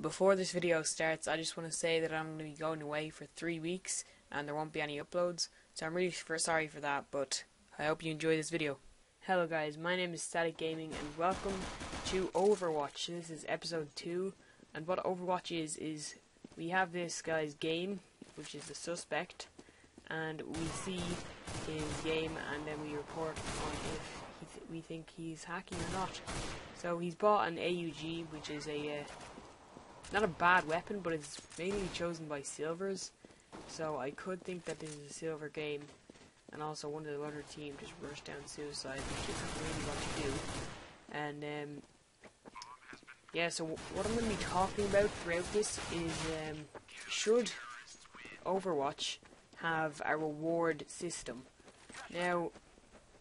Before this video starts, I just want to say that I'm going to be going away for 3 weeks and there won't be any uploads, so I'm really sorry for that, but I hope you enjoy this video. Hello guys, my name is Static Gaming and welcome to Overwatch. This is episode 2, and what Overwatch is we have this guy's game, which is the suspect, and we see his game and then we report on if we think he's hacking or not. So he's bought an AUG, which is a not a bad weapon, but it's mainly chosen by silvers, so I could think that this is a silver game. And also one of the other team just rushed down suicide, which isn't really what you do. And yeah, so what I'm going to be talking about throughout this is should Overwatch have a reward system. Now,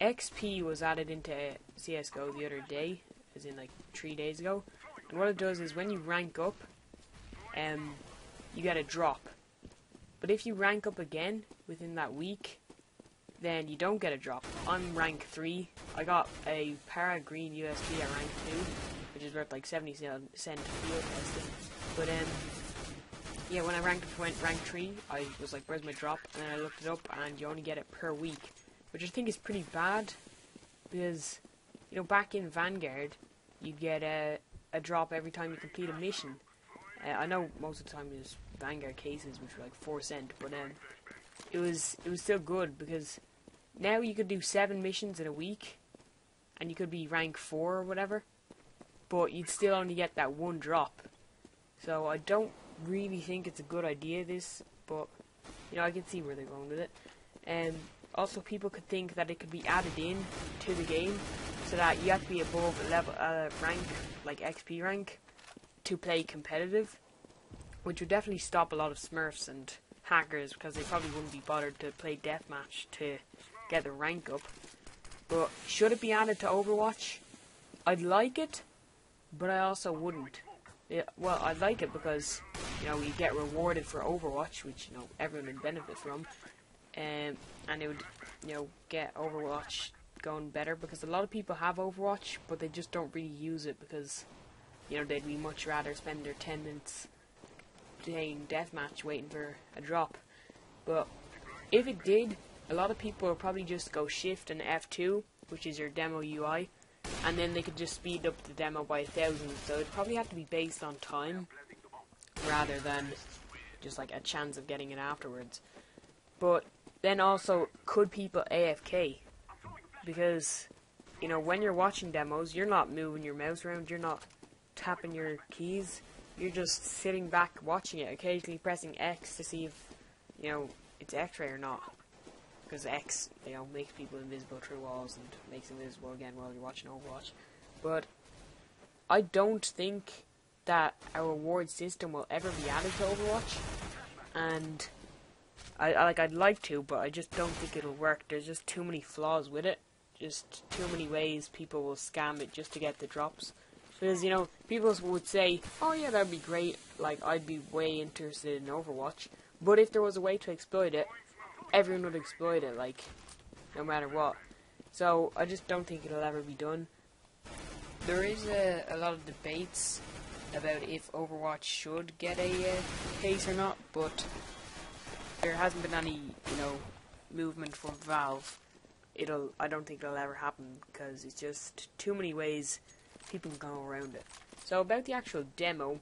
XP was added into CSGO the other day, as in like 3 days ago, and what it does is when you rank up, you get a drop. But if you rank up again within that week, then you don't get a drop. I'm rank 3. I got a para green USB at rank 2, which is worth like 70 cent field testing. But yeah, when I went rank 3, I was like, where's my drop? And then I looked it up, and you only get it per week, which I think is pretty bad, because, you know, back in Vanguard, you get a drop every time you complete a mission. I know most of the time it was Vanguard cases, which were like 4 cent, but it was still good, because now you could do 7 missions in a week, and you could be rank 4 or whatever, but you'd still only get that 1 drop. So I don't really think it's a good idea, this, but you know, I can see where they're going with it. Also, people could think that it could be added in to the game, so that you have to be above a level rank, like XP rank, to play competitive, which would definitely stop a lot of smurfs and hackers, because they probably wouldn't be bothered to play deathmatch to get the rank up. But should it be added to Overwatch? I'd like it, but I also wouldn't. Yeah, well, I'd like it because, you know, you get rewarded for Overwatch, which, you know, everyone would benefit from, and it would, you know, get Overwatch going better, because a lot of people have Overwatch, but they just don't really use it because, you know, they'd much rather spend their 10 minutes playing deathmatch waiting for a drop. But if it did, a lot of people would probably just go Shift and F2, which is your demo UI, and then they could just speed up the demo by 1,000. So it'd probably have to be based on time rather than just like a chance of getting it afterwards. But then also, could people AFK? Because, you know, when you're watching demos, you're not moving your mouse around, you're not tapping your keys, you're just sitting back watching it, occasionally pressing X to see if, you know, it's X-ray or not. Because X, you know, makes people invisible through walls and makes them invisible again while you're watching Overwatch. But I don't think that a reward system will ever be added to Overwatch, and I'd like to, but I just don't think it'll work. There's just too many flaws with it. Just too many ways people will scam it just to get the drops. Because, you know, people would say, oh yeah, that'd be great, like, I'd be way interested in Overwatch, but if there was a way to exploit it, everyone would exploit it, like, no matter what. So, I just don't think it'll ever be done. There is a lot of debates about if Overwatch should get a case or not, but there hasn't been any, you know, movement from Valve. I don't think it'll ever happen, because it's just too many ways people can go around it. So about the actual demo,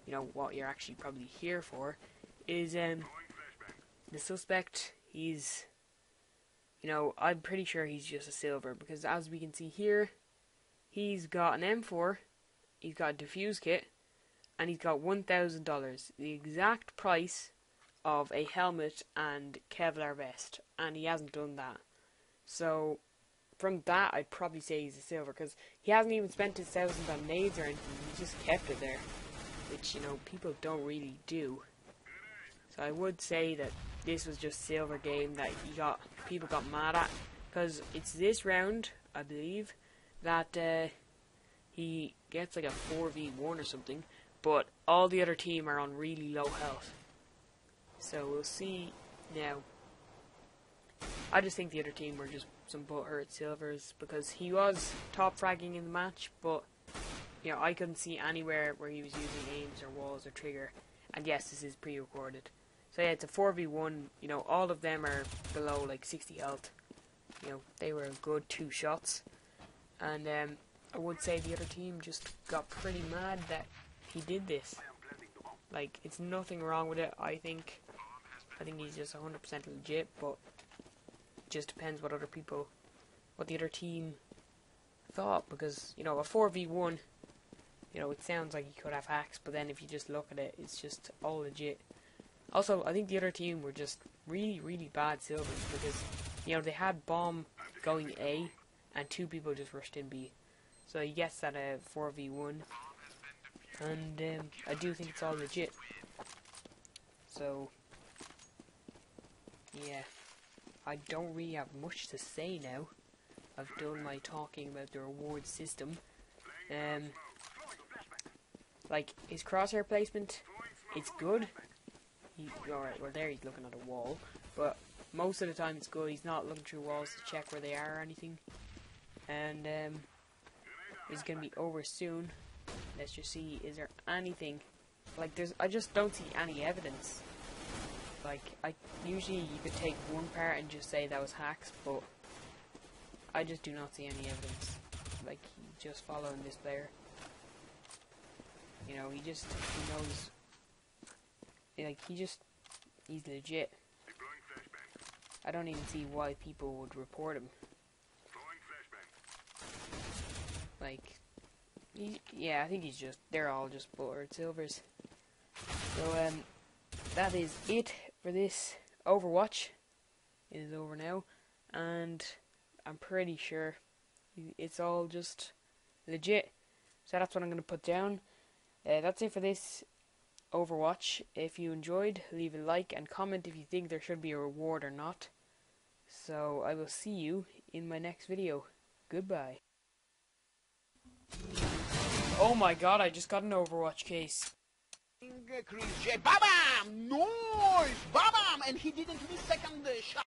you know, what you're actually probably here for is the suspect. He's, you know, I'm pretty sure he's just a silver, because as we can see here, he's got an M4, he's got a defuse kit, and he's got $1,000, the exact price of a helmet and Kevlar vest, and he hasn't done that. So from that, I'd probably say he's a silver, because he hasn't even spent his 1,000 on nades or anything. He just kept it there, which, you know, people don't really do. So I would say that this was just silver game that people got mad at, because it's this round, I believe, that he gets like a 4v1 or something, but all the other team are on really low health. So we'll see now. I just think the other team were just some butthurt silvers, because he was top fragging in the match, but you know, I couldn't see anywhere where he was using aims or walls or trigger. And yes, this is pre-recorded. So yeah, it's a 4v1. You know, all of them are below like 60 health. You know, they were a good 2 shots. And I would say the other team just got pretty mad that he did this. Like, it's nothing wrong with it, I think. I think he's just 100% legit, but it just depends what the other team thought. Because, you know, a 4v1, you know, it sounds like he could have hacks, but then if you just look at it, it's just all legit. Also, I think the other team were just really, really bad silvers, because, you know, they had bomb going A, and 2 people just rushed in B. So he gets that 4v1, and I do think it's all legit. So, yeah, I don't really have much to say now. I've done my talking about the reward system. Like, his crosshair placement, it's good. Alright, well there he's looking at a wall, but most of the time it's good. He's not looking through walls to check where they are or anything. And it's gonna be over soon. Let's just see, is there anything, like I just don't see any evidence. Like, usually you could take one part and just say that was hacks, but I just do not see any evidence. Like, he's just following this player. You know, he knows, like, he's legit. I don't even see why people would report him. Like, yeah, I think they're all just buttered silvers. So, that is it for this Overwatch. It is over now, and I'm pretty sure it's all just legit. So that's what I'm going to put down. That's it for this Overwatch. If you enjoyed, leave a like and comment if you think there should be a reward or not. So I will see you in my next video. Goodbye. Oh my god, I just got an Overwatch case. Chris J. Bam! Nice! Bam! And he didn't miss second shot.